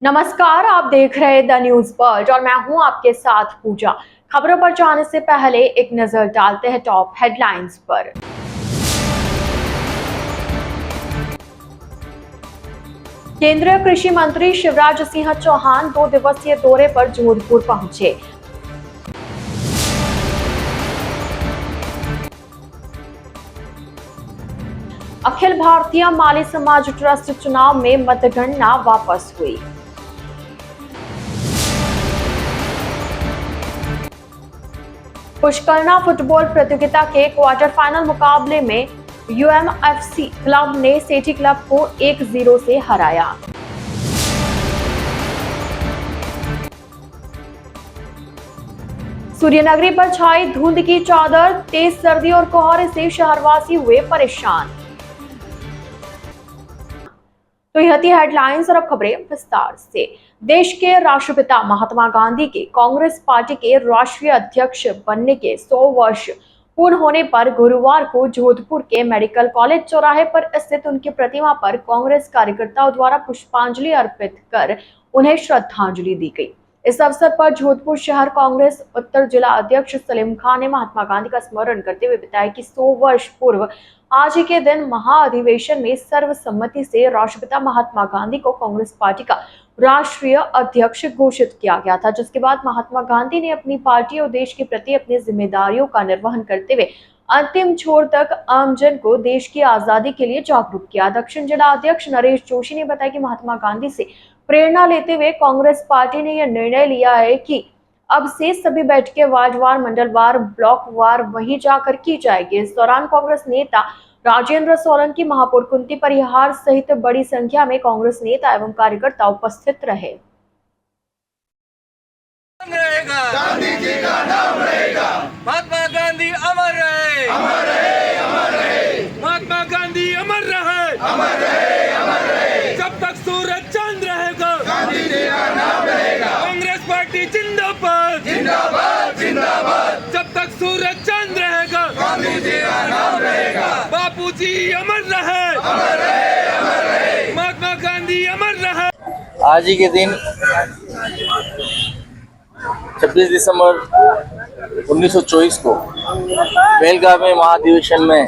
नमस्कार, आप देख रहे हैं द न्यूज बर्ड और मैं हूं आपके साथ पूजा। खबरों पर जाने से पहले एक नजर डालते हैं टॉप हेडलाइंस पर। केंद्रीय कृषि मंत्री शिवराज सिंह चौहान 2 दिवसीय दौरे पर जोधपुर पहुंचे। अखिल भारतीय माली समाज ट्रस्ट चुनाव में मतगणना वापस हुई। पुष्करना फुटबॉल प्रतियोगिता के क्वार्टर फाइनल मुकाबले में यूएमएफसी क्लब ने सेठी क्लब को 1-0 से हराया। सूर्यनगरी पर छाई धुंध की चादर, तेज सर्दी और कोहरे से शहरवासी हुए परेशान। तो यह थी हेडलाइंस और अब खबरें विस्तार से। देश के राष्ट्रपिता महात्मा गांधी के कांग्रेस पार्टी के राष्ट्रीय अध्यक्ष बनने के 100 वर्ष पूर्ण होने पर गुरुवार को जोधपुर के मेडिकल कॉलेज चौराहे पर स्थित उनकी प्रतिमा पर कांग्रेस कार्यकर्ताओं द्वारा पुष्पांजलि अर्पित कर उन्हें श्रद्धांजलि दी गई। इस अवसर पर जोधपुर शहर कांग्रेस उत्तर जिला अध्यक्ष सलीम खान ने महात्मा गांधी का स्मरण करते हुए बताया कि 100 वर्ष पूर्व आज ही के दिन महाअधिवेशन में सर्वसम्मति से राष्ट्रपिता महात्मा गांधी को कांग्रेस पार्टी का राष्ट्रीय अध्यक्ष घोषित किया गया था, जिसके बाद महात्मा गांधी ने अपनी पार्टी और देश के प्रति अपनी जिम्मेदारियों का निर्वहन करते हुए अंतिम छोर तक आमजन को देश की आजादी के लिए जागरूक किया। दक्षिण जिला अध्यक्ष नरेश जोशी ने बताया कि महात्मा गांधी से प्रेरणा लेते हुए कांग्रेस पार्टी ने यह निर्णय लिया है कि अब से सभी बैठकें वार्डवार, मंडलवार, ब्लॉकवार वहीं जाकर की जाएगी। इस दौरान कांग्रेस नेता राजेंद्र सोलंकी, महापौर कुंती परिहार सहित बड़ी संख्या में कांग्रेस नेता एवं कार्यकर्ता उपस्थित रहे। गांधी जी का नाम रहेगा, महात्मा गांधी अमर रहे, अमर रहे, अमर रहे, महात्मा गांधी अमर रहे, अमर रहे, अमर रहे, जब तक सूरज चांद रहेगा गांधी जी का नाम रहेगा। कांग्रेस पार्टी जिंदाबाद, जिंदाबाद, जिंदाबाद, जब तक सूरज चांद रहेगा गांधी जी का नाम रहेगा। बापू जी अमर रहे, अमर रहे, अमर रहे, महात्मा गांधी अमर रहे। आज ही के दिन 26 दिसंबर 1924 को बेलगाम में महाधिवेशन में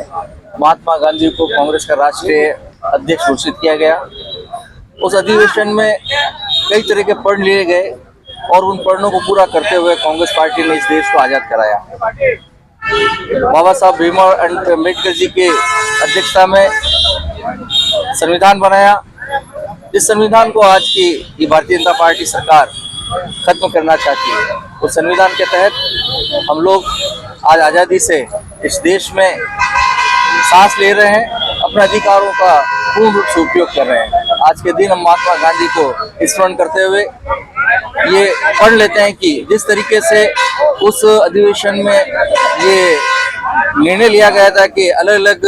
महात्मा गांधी को कांग्रेस का राष्ट्रीय अध्यक्ष घोषित किया गया। उस अधिवेशन में कई तरह के पढ़ लिए गए और उन पढ़नों को पूरा करते हुए कांग्रेस पार्टी ने इस देश को आज़ाद कराया। बाबा साहब भीमराव अम्बेडकर जी के अध्यक्षता में संविधान बनाया। इस संविधान को आज की भारतीय जनता पार्टी सरकार खत्म करना चाहती है। उस संविधान के तहत हम लोग आज आज़ादी से इस देश में सांस ले रहे हैं, अपने अधिकारों का पूर्ण रूप से उपयोग कर रहे हैं। आज के दिन हम महात्मा गांधी को स्मरण करते हुए ये पढ़ लेते हैं कि जिस तरीके से उस अधिवेशन में ये निर्णय लिया गया था कि अलग अलग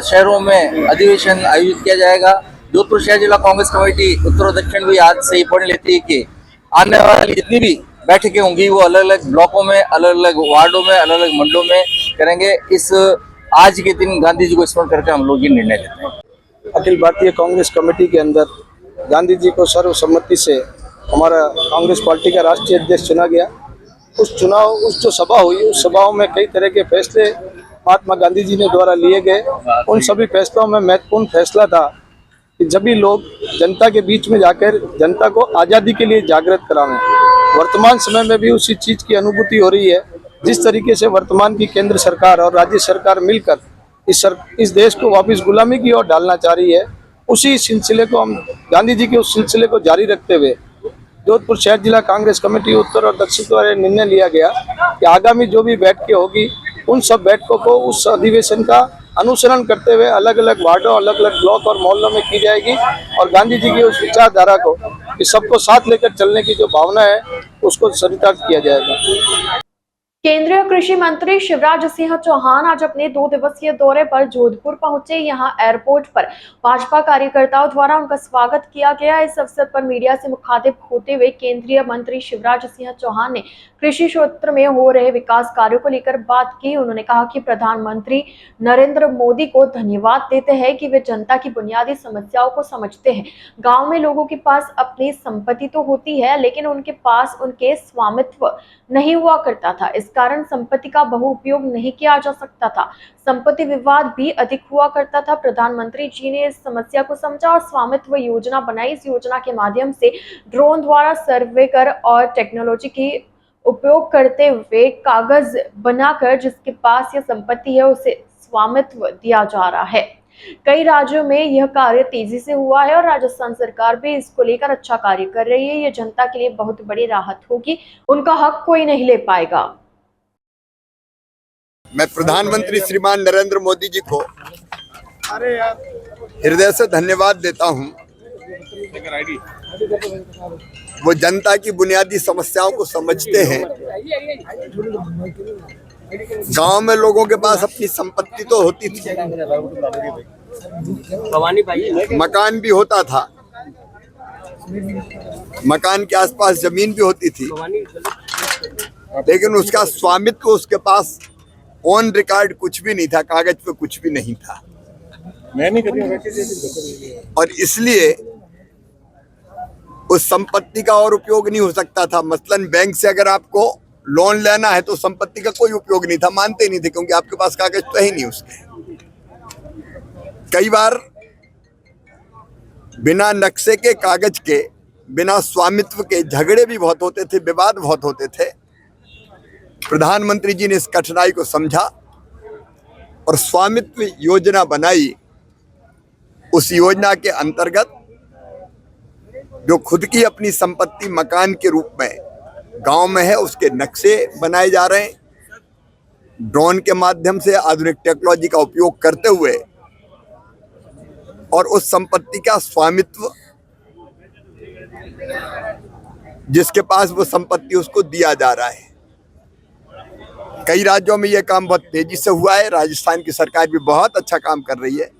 शहरों में अधिवेशन आयोजित किया जाएगा। जोधपुर शहर जिला कांग्रेस कमेटी उत्तर और दक्षिण भी आज से ही पढ़ लेती है कि आने वाली जितनी भी बैठकें होंगी वो अलग अलग ब्लॉकों में, अलग अलग वार्डों में, अलग अलग मंडलों में करेंगे। इस आज के दिन गांधी जी को स्मरण करके हम लोग ये निर्णय लेते हैं। अखिल भारतीय कांग्रेस कमेटी के अंदर गांधी जी को सर्वसम्मति से हमारा कांग्रेस पार्टी का राष्ट्रीय अध्यक्ष चुना गया। उस जो सभा हुई, उस सभाओं में कई तरह के फैसले महात्मा गांधी जी ने द्वारा लिए गए। उन सभी फैसलों में महत्वपूर्ण फैसला था कि जब भी लोग जनता के बीच में जाकर जनता को आज़ादी के लिए जागृत करावें। वर्तमान समय में भी उसी चीज़ की अनुभूति हो रही है। जिस तरीके से वर्तमान की केंद्र सरकार और राज्य सरकार मिलकर इस देश को वापस गुलामी की ओर डालना चाह रही है, उसी सिलसिले को हम गांधी जी के उस सिलसिले को जारी रखते हुए जोधपुर शहर जिला कांग्रेस कमेटी उत्तर और दक्षिण द्वारा निर्णय लिया गया कि आगामी जो भी बैठकें होगी उन सब बैठकों को उस अधिवेशन का अनुसरण करते हुए अलग अलग वार्डों, अलग अलग ब्लॉक और मोहल्लों में की जाएगी और गांधी जी की उस विचारधारा को कि सबको साथ लेकर चलने की जो भावना है उसको चरितार्थ किया जाएगा। केंद्रीय कृषि मंत्री शिवराज सिंह चौहान आज अपने 2 दिवसीय दौरे पर जोधपुर पहुंचे। यहां एयरपोर्ट पर भाजपा कार्यकर्ताओं द्वारा उनका स्वागत किया गया। इस अवसर पर मीडिया से मुखातिब होते हुए केंद्रीय मंत्री शिवराज सिंह चौहान ने कृषि क्षेत्र में हो रहे विकास कार्यों को लेकर बात की। उन्होंने कहा कि प्रधानमंत्री नरेंद्र मोदी को धन्यवाद देते हैं कि वे जनता की बुनियादी समस्याओं को समझते हैं। गाँव में लोगों के पास अपनी संपत्ति तो होती है, लेकिन उनके पास उनके स्वामित्व नहीं हुआ करता था। इस कारण संपत्ति का बहुउपयोग नहीं किया जा सकता था। संपत्ति विवाद भी अधिक हुआ करता था। प्रधानमंत्री जी ने इस समस्या को समझा और स्वामित्व योजना बनाई। इस योजना के माध्यम से ड्रोन द्वारा सर्वे कर और टेक्नोलॉजी की उपयोग करते हुए कागज बनाकर जिसके पास यह संपत्ति है उसे स्वामित्व दिया जा रहा है। कई राज्यों में यह कार्य तेजी से हुआ है और राजस्थान सरकार भी इसको लेकर अच्छा कार्य कर रही है। ये जनता के लिए बहुत बड़ी राहत होगी। उनका हक कोई नहीं ले पाएगा। मैं प्रधानमंत्री श्रीमान नरेंद्र मोदी जी को हृदय से धन्यवाद देता हूं। वो जनता की बुनियादी समस्याओं को समझते हैं। गांव में लोगों के पास अपनी संपत्ति तो होती थी, मकान भी होता था, मकान के आसपास जमीन भी होती थी, लेकिन उसका स्वामित्व उसके पास ऑन रिकॉर्ड कुछ भी नहीं था, कागज पे कुछ भी नहीं था। और इसलिए उस संपत्ति का और उपयोग नहीं हो सकता था। मसलन बैंक से अगर आपको लोन लेना है तो संपत्ति का कोई उपयोग नहीं था, मानते नहीं थे, क्योंकि आपके पास कागज तो है नहीं उसके। कई बार बिना नक्शे के, कागज के, बिना स्वामित्व के झगड़े भी बहुत होते थे, विवाद बहुत होते थे। प्रधानमंत्री जी ने इस कठिनाई को समझा और स्वामित्व योजना बनाई। उस योजना के अंतर्गत जो खुद की अपनी संपत्ति मकान के रूप में गांव में है, उसके नक्शे बनाए जा रहे हैं। ड्रोन के माध्यम से आधुनिक टेक्नोलॉजी का उपयोग करते हुए और उस संपत्ति का स्वामित्व जिसके पास वो संपत्ति उसको दिया जा रहा है। कई राज्यों में ये काम बहुत तेजी से हुआ है। राजस्थान की सरकार भी बहुत अच्छा काम कर रही है।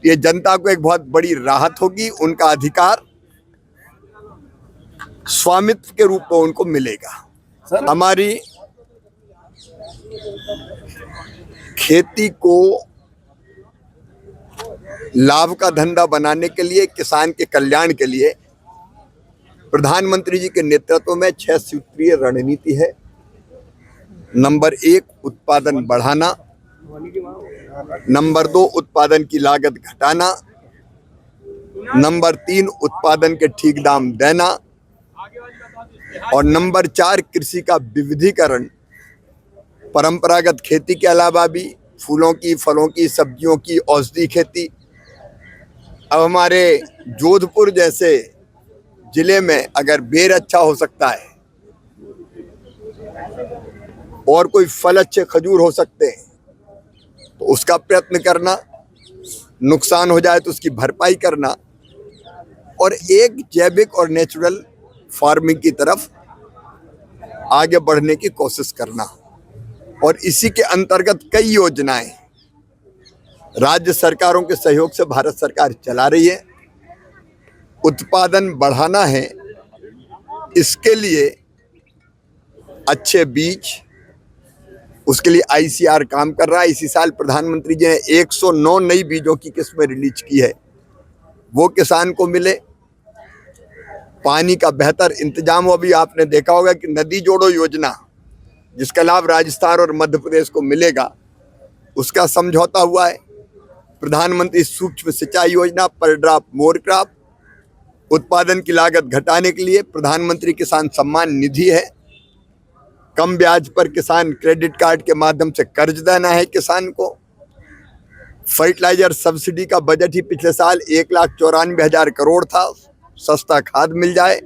ये जनता को एक बहुत बड़ी राहत होगी। उनका अधिकार स्वामित्व के रूप में उनको मिलेगा। हमारी खेती को लाभ का धंधा बनाने के लिए, किसान के कल्याण के लिए प्रधानमंत्री जी के नेतृत्व में 6 सूत्रीय रणनीति है। नंबर 1 उत्पादन बढ़ाना, नंबर 2 उत्पादन की लागत घटाना, नंबर 3 उत्पादन के ठीक दाम देना और नंबर 4 कृषि का विविधीकरण। परंपरागत खेती के अलावा भी फूलों की, फलों की, सब्जियों की, औषधि खेती। अब हमारे जोधपुर जैसे जिले में अगर बेर अच्छा हो सकता है और कोई फल अच्छे, खजूर हो सकते हैं, तो उसका प्रयत्न करना, नुकसान हो जाए तो उसकी भरपाई करना और एक जैविक और नेचुरल फार्मिंग की तरफ आगे बढ़ने की कोशिश करना। और इसी के अंतर्गत कई योजनाएं राज्य सरकारों के सहयोग से भारत सरकार चला रही है। उत्पादन बढ़ाना है, इसके लिए अच्छे बीज, उसके लिए ICR काम कर रहा है। इसी साल प्रधानमंत्री जी ने 109 नई बीजों की किस्में रिलीज की है, वो किसान को मिले। पानी का बेहतर इंतजाम हो। अभी आपने देखा होगा कि नदी जोड़ो योजना, जिसका लाभ राजस्थान और मध्य प्रदेश को मिलेगा, उसका समझौता हुआ है। प्रधानमंत्री सूक्ष्म सिंचाई योजना, पर ड्रॉप मोर क्रॉप, उत्पादन की लागत घटाने के लिए प्रधानमंत्री किसान सम्मान निधि है। कम ब्याज पर किसान क्रेडिट कार्ड के माध्यम से कर्ज देना है किसान को। फर्टिलाइजर सब्सिडी का बजट ही पिछले साल 1,94,000 करोड़ था। सस्ता खाद मिल जाए,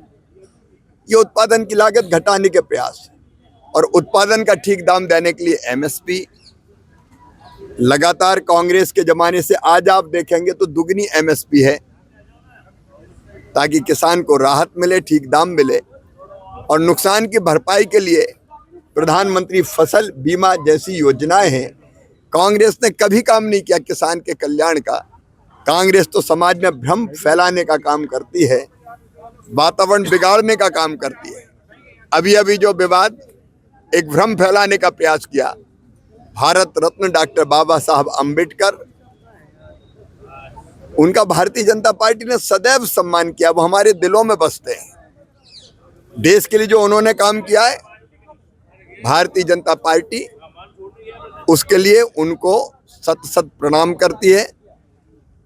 ये उत्पादन की लागत घटाने के प्रयास और उत्पादन का ठीक दाम देने के लिए MSP। लगातार कांग्रेस के जमाने से आज आप देखेंगे तो दुगनी MSP है, ताकि किसान को राहत मिले, ठीक दाम मिले और नुकसान की भरपाई के लिए प्रधानमंत्री फसल बीमा जैसी योजनाएं हैं, कांग्रेस ने कभी काम नहीं किया किसान के कल्याण का। कांग्रेस तो समाज में भ्रम फैलाने का काम करती है, वातावरण बिगाड़ने का काम करती है। अभी अभी जो विवाद, एक भ्रम फैलाने का प्रयास किया, भारत रत्न डॉक्टर बाबा साहब अम्बेडकर, उनका भारतीय जनता पार्टी ने सदैव सम्मान किया, वो हमारे दिलों में बसते हैं। देश के लिए जो उन्होंने काम किया है, भारतीय जनता पार्टी उसके लिए उनको सत सत प्रणाम करती है।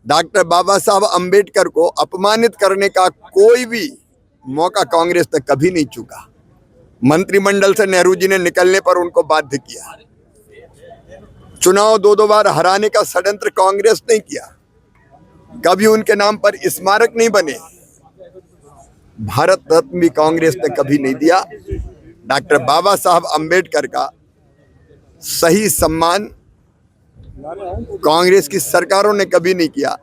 डॉक्टर बाबा साहब अम्बेडकर को अपमानित करने का कोई भी मौका कांग्रेस ने कभी नहीं चूका। मंत्रिमंडल से नेहरू जी ने निकलने पर उनको बाध्य किया। चुनाव दो बार हराने का षड्यंत्र कांग्रेस ने किया। कभी उनके नाम पर स्मारक नहीं बने। भारत रत्न भी कांग्रेस ने कभी नहीं दिया। डॉक्टर बाबा साहब अम्बेडकर का सही सम्मान कांग्रेस की सरकारों ने कभी नहीं किया।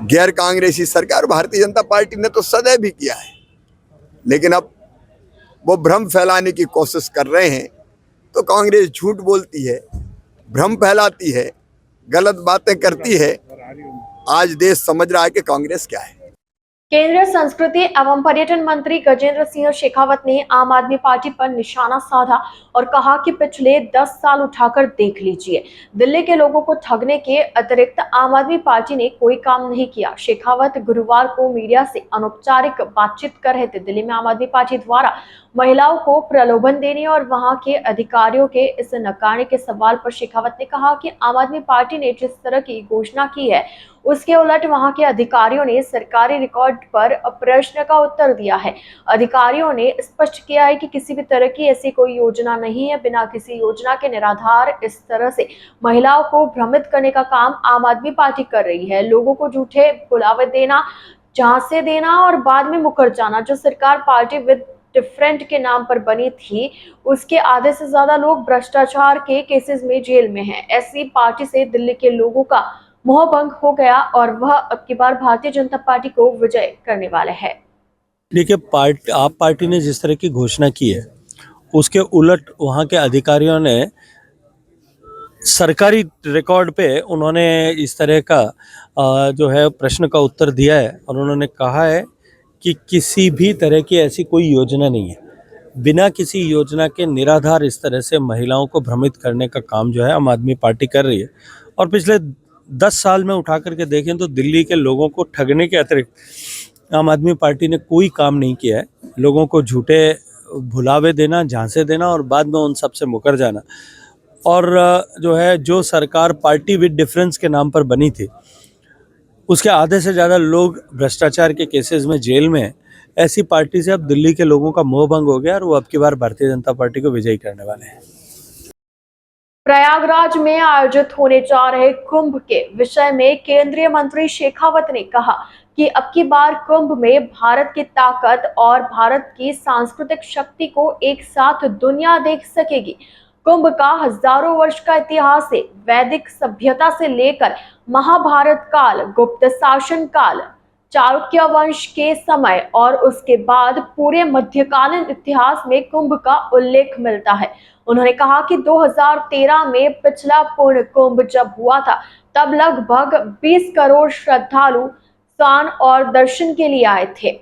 गैर कांग्रेसी सरकार भारतीय जनता पार्टी ने तो सदैव भी किया है, लेकिन अब वो भ्रम फैलाने की कोशिश कर रहे हैं। तो कांग्रेस झूठ बोलती है, भ्रम फैलाती है, गलत बातें करती है। आज देश समझ रहा है कि कांग्रेस क्या है। केंद्रीय संस्कृति एवं पर्यटन मंत्री गजेंद्र सिंह शेखावत ने आम आदमी पार्टी पर निशाना साधा और कहा कि पिछले 10 साल उठाकर देख लीजिए, दिल्ली के लोगों को ठगने के अतिरिक्त आम आदमी पार्टी ने कोई काम नहीं किया। शेखावत गुरुवार को मीडिया से अनौपचारिक बातचीत कर रहे थे। दिल्ली में आम आदमी पार्टी द्वारा महिलाओं को प्रलोभन देने और वहां के अधिकारियों के इस नकारने के सवाल पर शेखावत ने कहा कि आम आदमी पार्टी ने जिस तरह की घोषणा की है, उसके उलट वहां के अधिकारियों ने सरकारी रिकॉर्ड पर प्रश्न का उत्तर दिया है। अधिकारियों ने स्पष्ट किया है कि किसी भी तरह की ऐसी कोई योजना नहीं है। बिना किसी योजना के निराधार इस तरह से महिलाओं को भ्रमित करने का काम आम आदमी पार्टी कर रही है। लोगों को झूठे बुलावे देना, झांसे देना और बाद में मुकर जाना। जो सरकार पार्टी विद डिफरेंट के नाम पर बनी थी, उसके आधे से ज्यादा लोग भ्रष्टाचार के केसेस में जेल में हैं। ऐसी पार्टी से दिल्ली के लोगों का मोहभंग हो गया और वह अब की बार भारतीय जनता पार्टी को विजय करने वाले हैं। देखिए, आप पार्टी ने जिस तरह की घोषणा की है, उसके उलट वहाँ के अधिकारियों ने सरकारी रिकॉर्ड पे उन्होंने इस तरह का जो है प्रश्न का उत्तर दिया है और उन्होंने कहा है कि किसी भी तरह की ऐसी कोई योजना नहीं है। बिना किसी योजना के निराधार इस तरह से महिलाओं को भ्रमित करने का काम जो है आम आदमी पार्टी कर रही है। और पिछले 10 साल में उठा करके देखें तो दिल्ली के लोगों को ठगने के अतिरिक्त आम आदमी पार्टी ने कोई काम नहीं किया है। लोगों को झूठे भुलावे देना, झांसे देना और बाद में उन सब से मुकर जाना। और जो है, जो सरकार पार्टी विद डिफरेंस के नाम पर बनी थी, उसके आधे से ज़्यादा लोग भ्रष्टाचार के केसेस में जेल में हैं। ऐसी पार्टी से अब दिल्ली के लोगों का मोहभंग हो गया और वो अब की बार भारतीय जनता पार्टी को विजयी करने वाले हैं। प्रयागराज में आयोजित होने जा रहे कुंभ के विषय में केंद्रीय मंत्री शेखावत ने कहा कि अब की बार कुंभ में भारत की ताकत और भारत की सांस्कृतिक शक्ति को एक साथ दुनिया देख सकेगी। कुंभ का हजारों वर्ष का इतिहास है। वैदिक सभ्यता से लेकर महाभारत काल, गुप्त शासन काल, चालुक्य वंश के समय और उसके बाद पूरे मध्यकालीन इतिहास में कुंभ का उल्लेख मिलता है। उन्होंने कहा कि 2013 में पिछला पूर्ण कुंभ जब हुआ था, तब लगभग 20 करोड़ श्रद्धालु स्नान और दर्शन के लिए आए थे।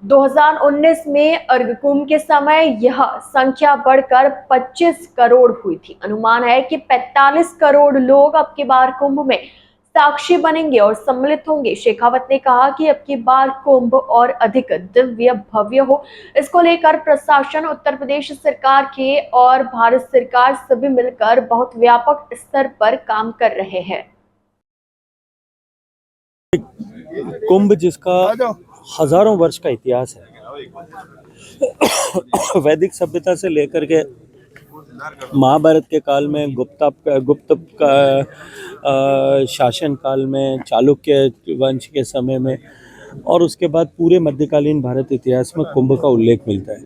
2019 में अर्घ कुंभ के समय यह संख्या बढ़कर 25 करोड़ हुई थी। अनुमान है कि 45 करोड़ लोग अब की बार कुंभ में साक्षी बनेंगे और सम्मिलित होंगे। शेखावत ने कहा कि अब की बार कुंभ और अधिक दिव्य भव्य हो, इसको लेकर प्रशासन, उत्तर प्रदेश सरकार के और भारत सरकार सभी मिलकर बहुत व्यापक स्तर पर काम कर रहे हैं। कुंभ जिसका हजारों वर्ष का इतिहास है, वैदिक सभ्यता से लेकर के महाभारत के काल में, गुप्त शासन काल में, चालुक्य वंश के समय में और उसके बाद पूरे मध्यकालीन भारत इतिहास में कुंभ का उल्लेख मिलता है।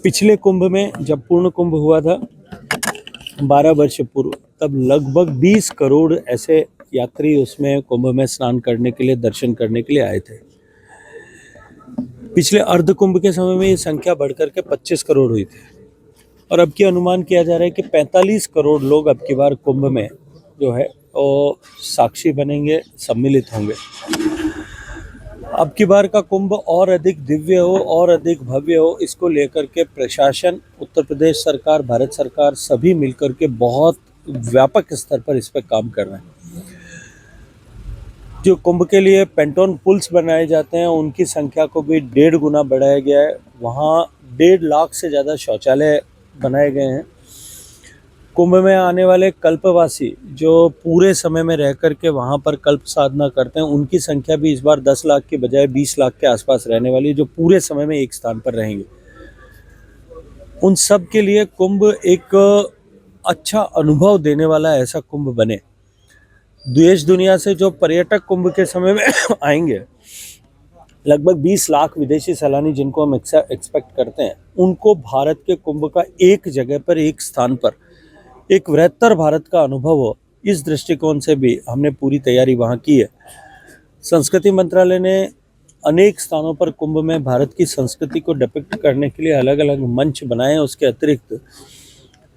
पिछले कुंभ में जब पूर्ण कुंभ हुआ था 12 वर्ष पूर्व, तब लगभग 20 करोड़ ऐसे यात्री उसमें कुंभ में स्नान करने के लिए, दर्शन करने के लिए आए थे। पिछले अर्ध कुंभ के समय में ये संख्या बढ़कर के 25 करोड़ हुई थी और अब की अनुमान किया जा रहा है कि 45 करोड़ लोग अब की बार कुंभ में जो है वो साक्षी बनेंगे, सम्मिलित होंगे। अब की बार का कुंभ और अधिक दिव्य हो और अधिक भव्य हो, इसको लेकर के प्रशासन, उत्तर प्रदेश सरकार, भारत सरकार सभी मिलकर के बहुत व्यापक स्तर पर इस पर काम कर रहे हैं। जो कुंभ के लिए पेंटोन पुल्स बनाए जाते हैं उनकी संख्या को भी 1.5 गुना बढ़ाया गया है। वहाँ 1.5 लाख से ज़्यादा शौचालय बनाए गए हैं। कुंभ में आने वाले कल्पवासी जो पूरे समय में रह कर के वहाँ पर कल्प साधना करते हैं, उनकी संख्या भी इस बार 10 लाख के बजाय 20 लाख के आसपास रहने वाली है, जो पूरे समय में एक स्थान पर रहेंगे। उन सब के लिए कुंभ एक अच्छा अनुभव देने वाला ऐसा कुंभ बने। देश दुनिया से जो पर्यटक कुंभ के समय में आएंगे, लगभग 20 लाख विदेशी सैलानी जिनको हम एक्सपेक्ट करते हैं, उनको भारत के कुंभ का एक जगह पर, एक स्थान पर एक वृहत्तर भारत का अनुभव हो, इस दृष्टिकोण से भी हमने पूरी तैयारी वहाँ की है। संस्कृति मंत्रालय ने अनेक स्थानों पर कुंभ में भारत की संस्कृति को डिपिक्ट करने के लिए अलग अलग मंच बनाए हैं। उसके अतिरिक्त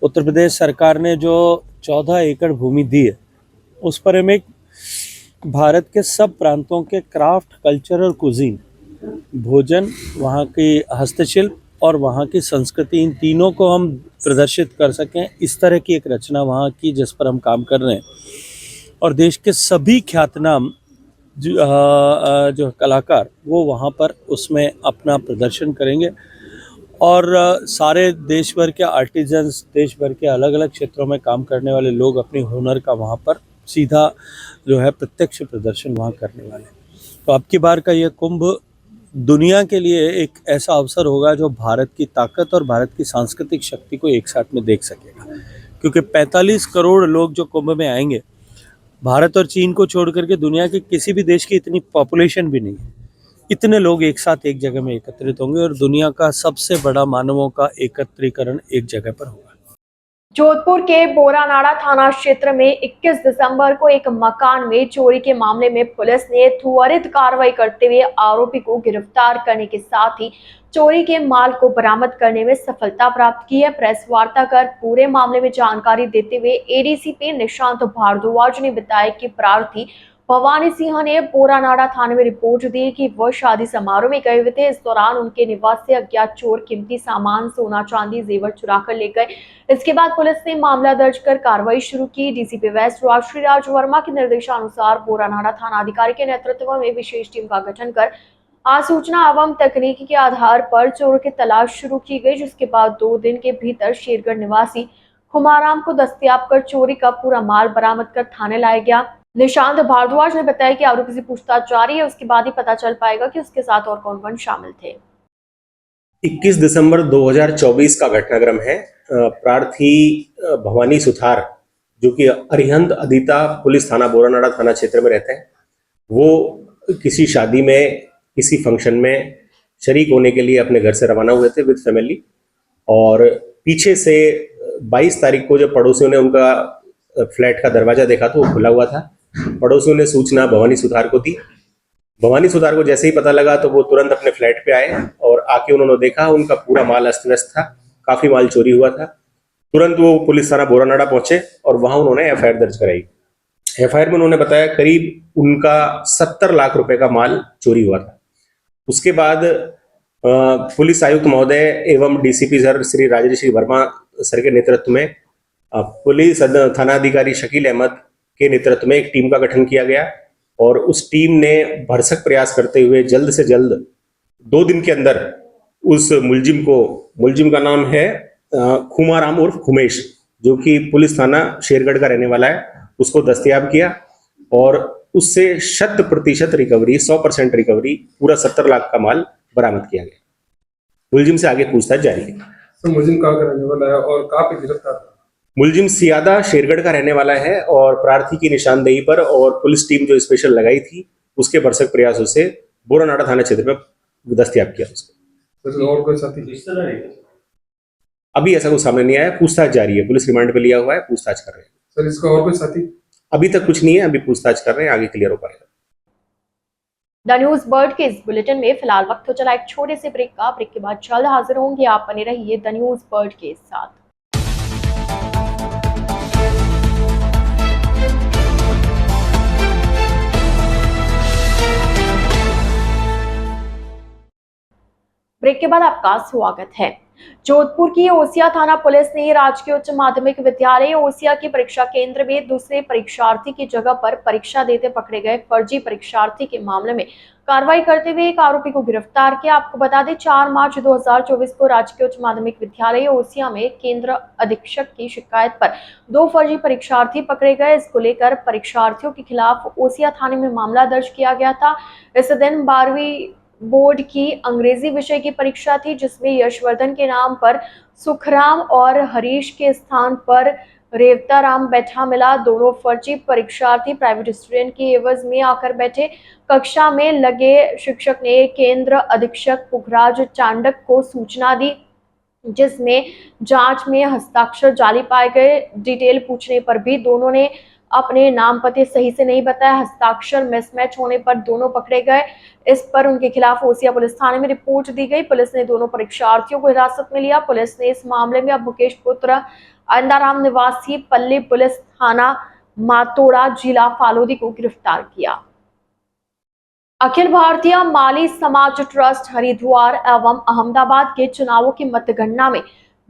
उत्तर प्रदेश सरकार ने जो 14 एकड़ भूमि दी है, उस पर हम एक भारत के सब प्रांतों के क्राफ्ट, कल्चर और कुजीन, भोजन, वहाँ की हस्तशिल्प और वहाँ की संस्कृति, इन तीनों को हम प्रदर्शित कर सकें, इस तरह की एक रचना वहाँ की जिस पर हम काम कर रहे हैं। और देश के सभी ख्यातनाम जो कलाकार वो वहाँ पर उसमें अपना प्रदर्शन करेंगे और सारे देश भर के आर्टिजन्स, देश भर के अलग अलग क्षेत्रों में काम करने वाले लोग अपनी हुनर का वहाँ पर सीधा जो है प्रत्यक्ष प्रदर्शन वहाँ करने वाले। तो अब की बार का ये कुंभ दुनिया के लिए एक ऐसा अवसर होगा जो भारत की ताकत और भारत की सांस्कृतिक शक्ति को एक साथ में देख सकेगा, क्योंकि 45 करोड़ लोग जो कुंभ में आएंगे, भारत और चीन को छोड़ करके दुनिया के किसी भी देश की इतनी पॉपुलेशन भी नहीं है। इतने लोग एक साथ एक जगह में एकत्रित होंगे और दुनिया का सबसे बड़ा मानवों का एकत्रीकरण एक जगह पर होगा। जोधपुर के बोरानाड़ा थाना क्षेत्र में 21 दिसंबर को एक मकान में चोरी के मामले में पुलिस ने त्वरित कार्रवाई करते हुए आरोपी को गिरफ्तार करने के साथ ही चोरी के माल को बरामद करने में सफलता प्राप्त की है। प्रेस वार्ता कर पूरे मामले में जानकारी देते हुए एडीसीपी निशांत भारद्वाज ने बताया कि प्रार्थी भवानी सिंह ने बोरानाड़ा थाने में रिपोर्ट दी कि वह शादी समारोह में गए हुए थे। इस दौरान उनके निवास से अज्ञात चोर कीमती सामान, सोना चांदी, जेवर चुरा कर ले गए। इसके बाद पुलिस ने मामला दर्ज कर कार्रवाई शुरू की। डीसीपी वेस्ट राष्ट्रीय राज वर्मा के निर्देशानुसार बोरानाड़ा थाना अधिकारी के नेतृत्व में विशेष टीम का गठन कर आज सूचना एवं तकनीकी के आधार पर चोरों की तलाश शुरू की गई, जिसके बाद 2 दिन के भीतर शेरगढ़ निवासी खुमाराम को दस्तयाब कर चोरी का पूरा माल बरामद कर थाने लाया गया। निशांत भारद्वाज ने बताया कि आरोपी से पूछताछ जारी है, उसके बाद ही पता चल पाएगा कि उसके साथ और कौन शामिल थे। 21 दिसंबर 2024 का घटनाक्रम है। प्रार्थी भवानी सुथार, जो कि अरिहंत अदिता पुलिस थाना बोरानाड़ा थाना क्षेत्र में रहते हैं, वो किसी शादी में, किसी फंक्शन में शरीक होने के लिए अपने घर से रवाना हुए थे विद फैमिली। और पीछे से 22 तारीख को जब पड़ोसियों ने उनका फ्लैट का दरवाजा देखा तो वो खुला हुआ था। पड़ोसियों ने सूचना भवानी सुथार को दी। भवानी सुथार को जैसे ही पता लगा तो वो तुरंत अपने फ्लैट पे आए और आके उन्होंने देखा उनका पूरा माल अस्त व्यस्त था, काफी माल चोरी हुआ था। तुरंत वो पुलिस थाना बोरानाड़ा पहुंचे और वहां उन्होंने एफआईआर दर्ज कराई। एफआईआर में उन्होंने बताया करीब उनका 70 लाख रुपए का माल चोरी हुआ था। उसके बाद पुलिस आयुक्त महोदय एवं DCP sir Shri Rajshree Verma sir के नेतृत्व में पुलिस थानाधिकारी शकील अहमद के नेतृत्व में एक टीम का गठन किया गया और उस टीम ने भरसक प्रयास करते हुए जल्द से जल्द 2 दिन के अंदर उस मुलजिम का नाम है खुमाराम उर्फ खुमेश, जो कि पुलिस थाना शेरगढ़ का रहने वाला है, उसको दस्तयाब किया और उससे 100% रिकवरी, 100% रिकवरी, पूरा 70 लाख का माल बरामद किया गया। मुलजिम से आगे पूछताछ जारी है। तो मुलजिम कहाँ का रहने वाला है और कहाँ पे गिरफ्तार था? मुलजिम सियादा शेरगढ़ का रहने वाला है और प्रार्थी की निशानदेही पर और पुलिस टीम जो स्पेशल लगाई थी उसके भरसक प्रयासों से बोरानाड़ा थाना क्षेत्र में दस्तयाब किया उसको। और कोई साथी? अभी ऐसा कुछ सामने नहीं आया, पूछताछ जारी है, पुलिस रिमांड पे लिया हुआ है, पूछताछ कर रहे हैं। सर इसका और कोई साथी? अभी तक कुछ नहीं है, अभी पूछताछ कर रहे हैं, आगे क्लियर हो पाएगा। द न्यूज बर्ड के इस बुलेटिन में फिलहाल वक्त हो चला एक छोटे से ब्रेक का। ब्रेक के बाद जल्द हाजिर होंगे। आप बने रहिए द न्यूज बर्ड के साथ। ब्रेक के बाद आपका स्वागत है। जोधपुर की ओसिया थाना पुलिस ने राजकीय उच्च माध्यमिक विद्यालय ओसिया के परीक्षा केंद्र में दूसरे परीक्षार्थी की जगह पर परीक्षा देते पकड़े गए फर्जी परीक्षार्थी के मामले में कार्रवाई करते हुए एक आरोपी को गिरफ्तार किया। आपको बता दें 4 मार्च 2024 को राजकीय उच्च माध्यमिक विद्यालय ओसिया में केंद्र अधीक्षक की शिकायत पर 2 फर्जी परीक्षार्थी पकड़े गए। इसको लेकर परीक्षार्थियों के खिलाफ ओसिया थाने में मामला दर्ज किया गया था। इस दिन 12वीं बोर्ड की अंग्रेजी विषय की परीक्षा थी, जिसमें यशवर्धन के नाम पर सुखराम और हरीश के स्थान पर रेवताराम बैठा मिला। दोनों फर्जी परीक्षार्थी प्राइवेट स्टूडेंट के एवज में आकर बैठे। कक्षा में लगे शिक्षक ने केंद्र अधीक्षक पुखराज चांडक को सूचना दी, जिसमें जांच में हस्ताक्षर जाली पाए गए। डिटेल पूछने पर भी दोनों ने अपने नाम पते सही से नहीं बताया। हस्ताक्षर मिसमैच होने पर दोनों पकड़े गए। इस पर उनके खिलाफ ओसिया पुलिस थाने में रिपोर्ट दी गई। पुलिस ने दोनों परीक्षार्थियों को हिरासत में लिया। पुलिस ने इस मामले में अब मुकेश पुत्र अंदाराम निवासी पल्ली पुलिस थाना मातोड़ा जिला फालोदी को गिरफ्तार किया। अखिल भारतीय माली समाज ट्रस्ट हरिद्वार एवं अहमदाबाद के चुनावों की मतगणना में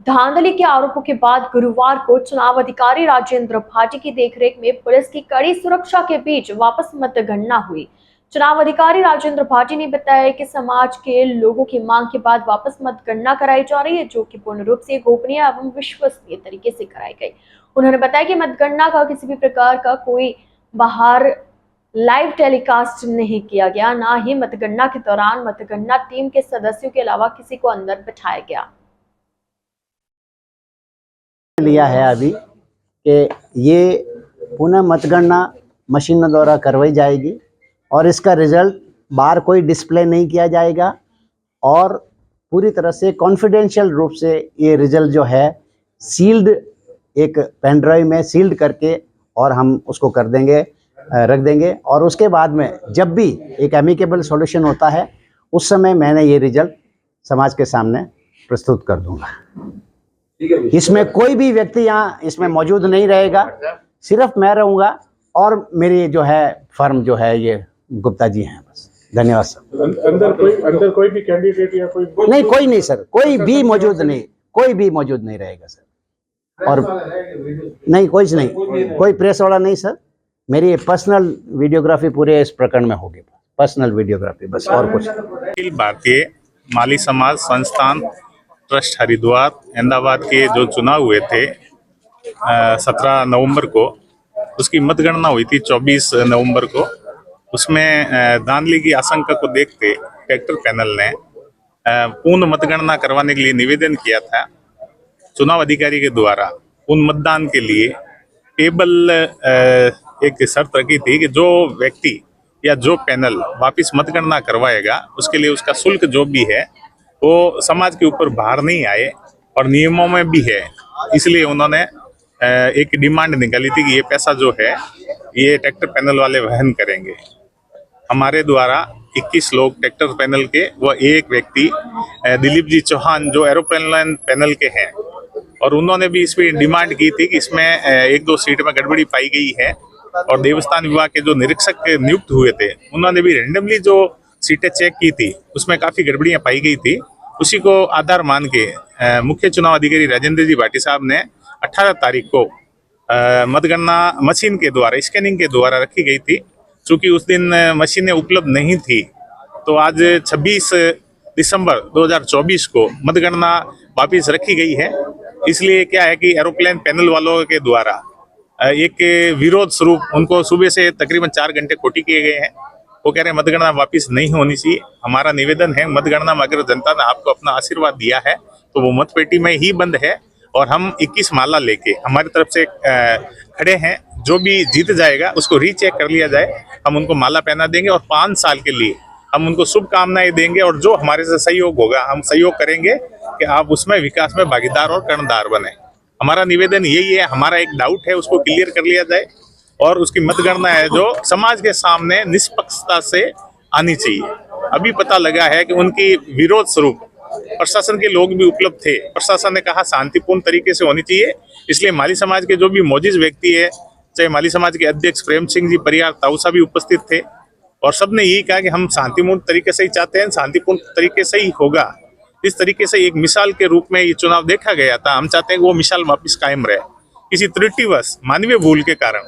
धांधली के आरोपों के बाद गुरुवार को चुनाव अधिकारी राजेंद्र भाटी की देखरेख में पुलिस की कड़ी सुरक्षा के बीच वापस मतगणना हुई। चुनाव अधिकारी राजेंद्र भाटी ने बताया कि समाज के लोगों की मांग के बाद वापस मतगणना कराई जा रही है, जो कि पूर्ण रूप से गोपनीय एवं विश्वसनीय तरीके से कराई गई। उन्होंने बताया कि मतगणना का किसी भी प्रकार का कोई बाहर लाइव टेलीकास्ट नहीं किया गया, ना ही मतगणना के दौरान मतगणना टीम के सदस्यों के अलावा किसी को अंदर बिठाया गया। लिया है अभी कि ये पुनः मतगणना मशीनों द्वारा करवाई जाएगी और इसका रिजल्ट बाहर कोई डिस्प्ले नहीं किया जाएगा और पूरी तरह से कॉन्फिडेंशियल रूप से ये रिजल्ट जो है सील्ड एक पेन ड्राइव में सील्ड करके और हम उसको कर देंगे, रख देंगे और उसके बाद में जब भी एक एमिकेबल सॉल्यूशन होता है उस समय मैंने ये रिजल्ट समाज के सामने प्रस्तुत कर दूंगा। इसमें कोई भी व्यक्ति यहाँ इसमें मौजूद नहीं रहेगा, सिर्फ मैं रहूँगा और मेरी जो है फर्म जो है ये गुप्ता जी हैं। बस धन्यवाद सर। अंदर कोई भी कैंडिडेट या कोई नहीं, कोई नहीं सर, कोई भी मौजूद नहीं रहेगा सर। और नहीं, कुछ नहीं, कोई प्रेस वाला नहीं सर। मेरी पर्सनल वीडियोग्राफी पूरे इस प्रकरण में होगी, पर्सनल वीडियोग्राफी बस, और कुछ। अखिल भारतीय माली समाज संस्थान ट्रस्ट हरिद्वार अहमदाबाद के जो चुनाव हुए थे 17 नवंबर को, उसकी मतगणना हुई थी 24 नवंबर को। उसमें धांधली की आशंका को देखते ट्रैक्टर पैनल ने पूर्ण मतगणना करवाने के लिए निवेदन किया था। चुनाव अधिकारी के द्वारा पूर्ण मतदान के लिए टेबल एक शर्त रखी थी कि जो व्यक्ति या जो पैनल वापस मतगणना करवाएगा उसके लिए उसका शुल्क जो भी है वो समाज के ऊपर बाहर नहीं आए और नियमों में भी है। इसलिए उन्होंने एक डिमांड निकाली थी कि ये पैसा जो है ये ट्रैक्टर पैनल वाले वहन करेंगे। हमारे द्वारा 21 लोग ट्रैक्टर पैनल के व एक व्यक्ति दिलीप जी चौहान जो एरोप्लेन पैनल के हैं, और उन्होंने भी इस पर डिमांड की थी कि इसमें 1-2 सीट में गड़बड़ी पाई गई है और देवस्थान विभाग के जो निरीक्षक नियुक्त हुए थे उन्होंने भी रैंडमली जो सीटें चेक की थी उसमें काफ़ी गड़बड़ियाँ पाई गई थी। उसी को आधार मान के मुख्य चुनाव अधिकारी राजेंद्र जी भाटी साहब ने 18 तारीख को मतगणना मशीन के द्वारा स्कैनिंग के द्वारा रखी गई थी। चूँकि उस दिन मशीनें उपलब्ध नहीं थी तो आज 26 दिसंबर 2024 को मतगणना वापिस रखी गई है। इसलिए क्या है कि एरोप्लेन पैनल वालों के द्वारा एक विरोध स्वरूप उनको सुबह से तकरीबन 4 घंटे खोटी किए गए हैं। वो कह रहे हैं मतगणना वापिस नहीं होनी चाहिए। हमारा निवेदन है, मतगणना में अगर जनता ने आपको अपना आशीर्वाद दिया है तो वो मतपेटी में ही बंद है और हम 21 माला लेके हमारी तरफ से खड़े हैं। जो भी जीत जाएगा उसको रीचेक कर लिया जाए, हम उनको माला पहना देंगे और 5 साल के लिए हम उनको शुभकामनाएं देंगे और जो हमारे से सहयोग होगा हम सहयोग करेंगे कि आप उसमें विकास में भागीदार और कर्णधार बने। हमारा निवेदन यही है। हमारा एक डाउट है उसको क्लियर कर लिया जाए और उसकी मतगणना है जो समाज के सामने निष्पक्षता से आनी चाहिए। अभी पता लगा है कि उनकी विरोध स्वरूप प्रशासन के लोग भी उपलब्ध थे। प्रशासन ने कहा शांतिपूर्ण तरीके से होनी चाहिए, इसलिए माली समाज के जो भी मौजूद व्यक्ति है, चाहे माली समाज के अध्यक्ष प्रेम सिंह जी परियार ताऊसा भी उपस्थित थे और सबने यही कहा कि हम शांतिपूर्ण तरीके से ही चाहते हैं, शांतिपूर्ण तरीके से ही होगा। इस तरीके से एक मिसाल के रूप में ये चुनाव देखा गया था। हम चाहते हैं कि वो मिसाल वापस कायम रहे। किसी त्रुटिवश मानवीय भूल के कारण,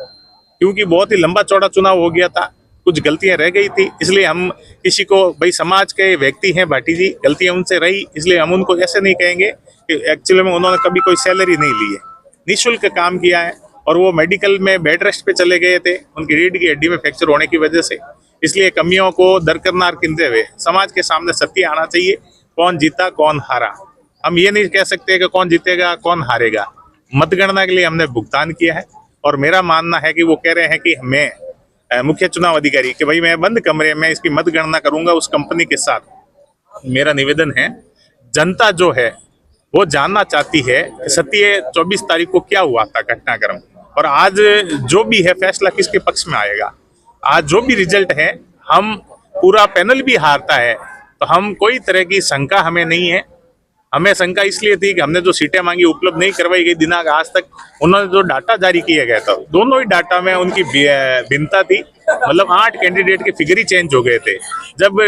क्योंकि बहुत ही लंबा चौड़ा चुनाव हो गया था, कुछ गलतियां रह गई थी, इसलिए हम किसी को, भाई समाज के व्यक्ति हैं भाटी जी, गलतियां उनसे रही, इसलिए हम उनको ऐसे नहीं कहेंगे कि एक्चुअली में उन्होंने कभी कोई सैलरी नहीं ली है, निःशुल्क काम किया है और वो मेडिकल में बेड रेस्ट पे चले गए थे उनकी रीढ़ की हड्डी में फ्रैक्चर होने की वजह से। इसलिए कमियों को दरकिनार करते हुए समाज के सामने सत्य आना चाहिए, कौन जीता कौन हारा। हम ये नहीं कह सकते कि कौन जीतेगा कौन हारेगा। मतगणना के लिए हमने भुगतान किया है और मेरा मानना है कि वो कह रहे हैं कि मैं मुख्य चुनाव अधिकारी कि भाई मैं बंद कमरे में इसकी मतगणना करूंगा उस कंपनी के साथ। मेरा निवेदन है, जनता जो है वो जानना चाहती है कि सत्य 24 तारीख को क्या हुआ था घटनाक्रम, और आज जो भी है फैसला किसके पक्ष में आएगा। आज जो भी रिजल्ट है, हम पूरा पैनल भी हारता है तो हम कोई तरह की शंका हमें नहीं है। हमें शंका इसलिए थी कि हमने जो सीटें मांगी उपलब्ध नहीं करवाई गई दिनांक आज तक। उन्होंने जो डाटा जारी किया गया था, दोनों ही डाटा में उनकी भिन्नता थी, मतलब 8 कैंडिडेट के फिगर ही चेंज हो गए थे। जब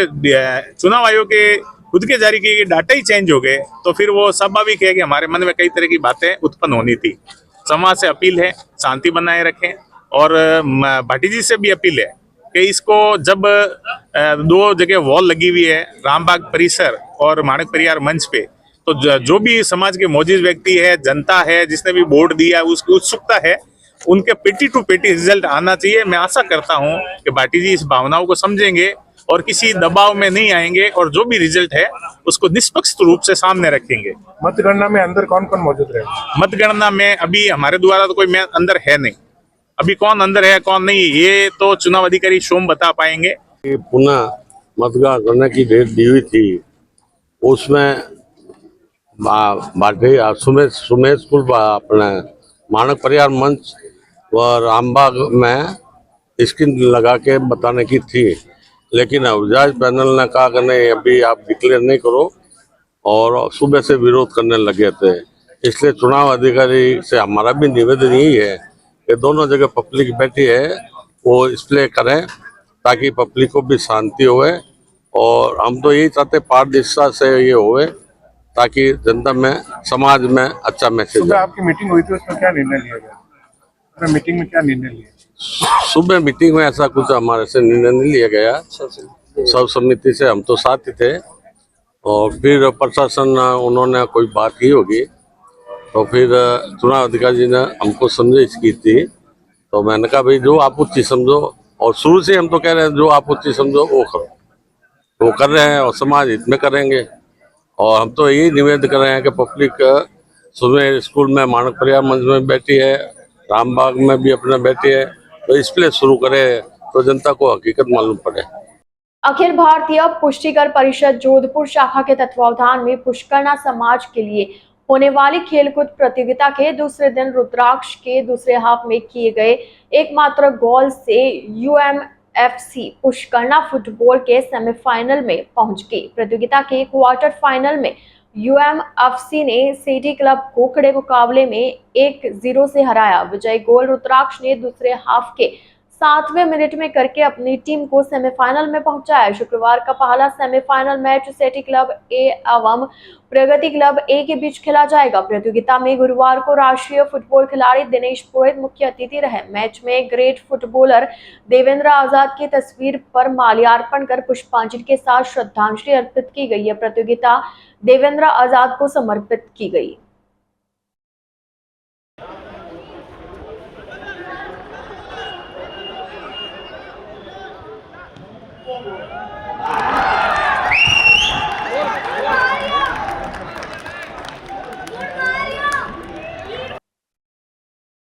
चुनाव आयोग के खुद के जारी किए गए डाटा ही चेंज हो गए तो फिर वो स्वाभाविक है कि हमारे मन में कई तरह की बातें उत्पन्न होनी थी। समाज से अपील है शांति बनाए रखें और भाटी जी से भी अपील है कि इसको, जब 2 जगह वॉल लगी हुई है, रामबाग परिसर और माणक परियार मंच पे, तो जो भी समाज के मौजूद व्यक्ति है, जनता है, जिसने भी वोट दिया, उसकी उत्सुकता है, उनके पेटी टू पेटी रिजल्ट आना चाहिए। मैं आशा करता हूं कि भाटी जी इस भावनाओं को समझेंगे और किसी दबाव में नहीं आएंगे और जो भी रिजल्ट है उसको निष्पक्ष रूप से सामने रखेंगे। मतगणना में अंदर कौन कौन मौजूद रहेगा? मतगणना में अभी हमारे द्वारा तो कोई अंदर है नहीं, अभी कौन अंदर है कौन नहीं ये तो चुनाव अधिकारी सोम बता पाएंगे। पुनः मतगणना की डेट दी हुई थी, उसमें सुमेश स्कूल अपने मानक परियार मंच व रामबाग में स्क्रीन लगा के बताने की थी, लेकिन जज पैनल ने कहा कि नहीं अभी आप डिक्लेयर नहीं करो और सुबह से विरोध करने लगे थे। इसलिए चुनाव अधिकारी से हमारा भी निवेदन यही है कि दोनों जगह पब्लिक बैठी है वो डिस्प्ले करें ताकि पब्लिक को भी शांति होए और हम तो यही चाहते पारदर्शिता से ये होए ताकि जनता में समाज में अच्छा मैसेज। सुबह आपकी मीटिंग हुई थी, उसमें क्या निर्णय लिया गया? मीटिंग में क्या निर्णय लिया? सुबह मीटिंग में ऐसा कुछ हमारे से निर्णय नहीं लिया गया, सब समिति से हम तो साथ ही थे और फिर प्रशासन उन्होंने कोई बात की होगी तो फिर चुनाव अधिकारी जी ने हमको समझाइश की थी, तो मैंने कहा भाई जो आप उचित समझो, और शुरू से हम तो कह रहे हैं जो आप उचित समझो वो करो, वो कर रहे हैं और समाज हित में करेंगे। और हम तो यही निवेदन कर रहे हैं कि पब्लिक सुबह स्कूल में मानक परियार मंच में बैठी है, रामबाग में भी अपने बैठी है, तो डिस्प्ले शुरू करे तो जनता को हकीकत मालूम पड़े। अखिल भारतीय पुष्टिकर परिषद जोधपुर शाखा के तत्वावधान में पुष्करना समाज के लिए होने वाली खेलकूद प्रतियोगिता के दूसरे दिन रुद्राक्ष के दूसरे हाफ में किए गए एकमात्र गोल से UMFC पुष्करना फुटबॉल के सेमीफाइनल में पहुंच गई। प्रतियोगिता के क्वार्टर फाइनल में UMFC ने सिटी क्लब को कड़े मुकाबले में 1-0 से हराया। विजयी गोल रुद्राक्ष ने दूसरे हाफ के 7वें मिनट में करके अपनी टीम को सेमीफाइनल में पहुंचाया। शुक्रवार का पहला सेमीफाइनल मैच सिटी क्लब ए एवं प्रगति क्लब ए के बीच खेला जाएगा। प्रतियोगिता में गुरुवार को राष्ट्रीय फुटबॉल खिलाड़ी दिनेश पुरोहित मुख्य अतिथि रहे। मैच में ग्रेट फुटबॉलर देवेंद्र आजाद की तस्वीर पर माल्यार्पण कर पुष्पांजलि के साथ श्रद्धांजलि अर्पित की गई। यह प्रतियोगिता देवेंद्र आजाद को समर्पित की गई।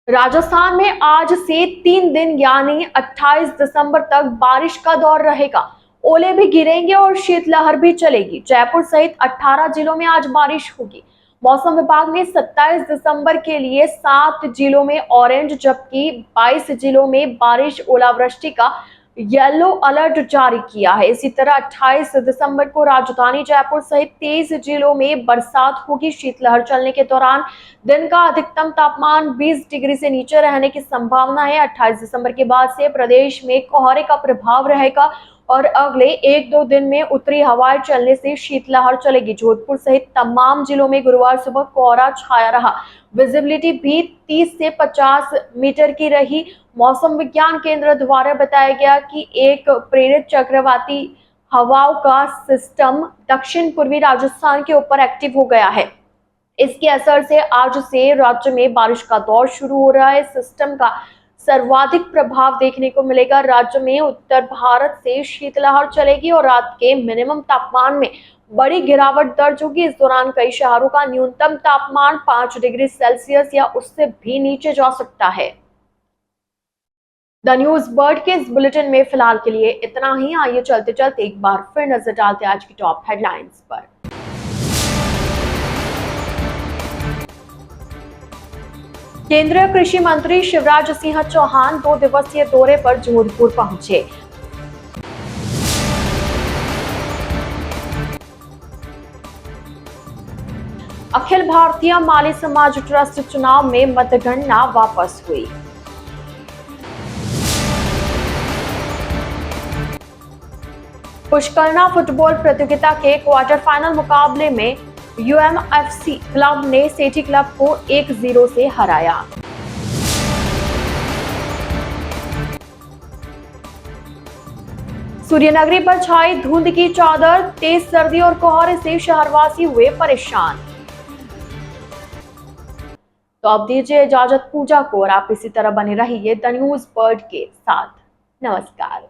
राजस्थान में आज से 3 दिन यानी 28 दिसंबर तक बारिश का दौर रहेगा। ओले भी गिरेंगे और शीतलहर भी चलेगी। जयपुर सहित 18 जिलों में आज बारिश होगी। मौसम विभाग ने 27 दिसंबर के लिए 7 जिलों में ऑरेंज जबकि 22 जिलों में बारिश ओलावृष्टि का येलो अलर्ट जारी किया है। इसी तरह 28 दिसंबर को राजधानी जयपुर सहित 23 जिलों में बरसात होगी। शीतलहर चलने के दौरान दिन का अधिकतम तापमान 20 डिग्री से नीचे रहने की संभावना है। 28 दिसंबर के बाद से प्रदेश में कोहरे का प्रभाव रहेगा और अगले 1-2 दिन में उत्तरी हवाएं चलने से शीतलहर चलेगी। जोधपुर सहित तमाम जिलों में गुरुवार सुबह कोहरा छाया रहा। विजिबिलिटी भी 30 से 50 मीटर की रही। मौसम विज्ञान केंद्र द्वारा बताया गया कि एक प्रेरित चक्रवाती हवाओं का सिस्टम दक्षिण पूर्वी राजस्थान के ऊपर एक्टिव हो गया है। इसके असर से आज से राज्य में बारिश का दौर शुरू हो रहा है। सिस्टम का सर्वाधिक प्रभाव देखने को मिलेगा। राज्य में उत्तर भारत से शीतलहर चलेगी और रात के मिनिमम तापमान में बड़ी गिरावट दर्ज होगी। इस दौरान कई शहरों का न्यूनतम तापमान 5 डिग्री सेल्सियस या उससे भी नीचे जा सकता है। द न्यूज बर्ड के इस बुलेटिन में फिलहाल के लिए इतना ही। आइए चलते चलते एक बार फिर नजर डालते आज की टॉप हेडलाइंस पर। केंद्रीय कृषि मंत्री शिवराज सिंह चौहान 2 दिवसीय दौरे पर जोधपुर पहुंचे। अखिल भारतीय माली समाज ट्रस्ट चुनाव में मतगणना वापस हुई। पुष्करना फुटबॉल प्रतियोगिता के क्वार्टर फाइनल मुकाबले में यूएमएफसी क्लब ने सेठी क्लब को 1-0 से हराया। सूर्यनगरी पर छाई धुंध की चादर। तेज सर्दी और कोहरे से शहरवासी हुए परेशान। तो अब दीजिए इजाजत पूजा को और आप इसी तरह बने रहिए द न्यूज बर्ड के साथ। नमस्कार।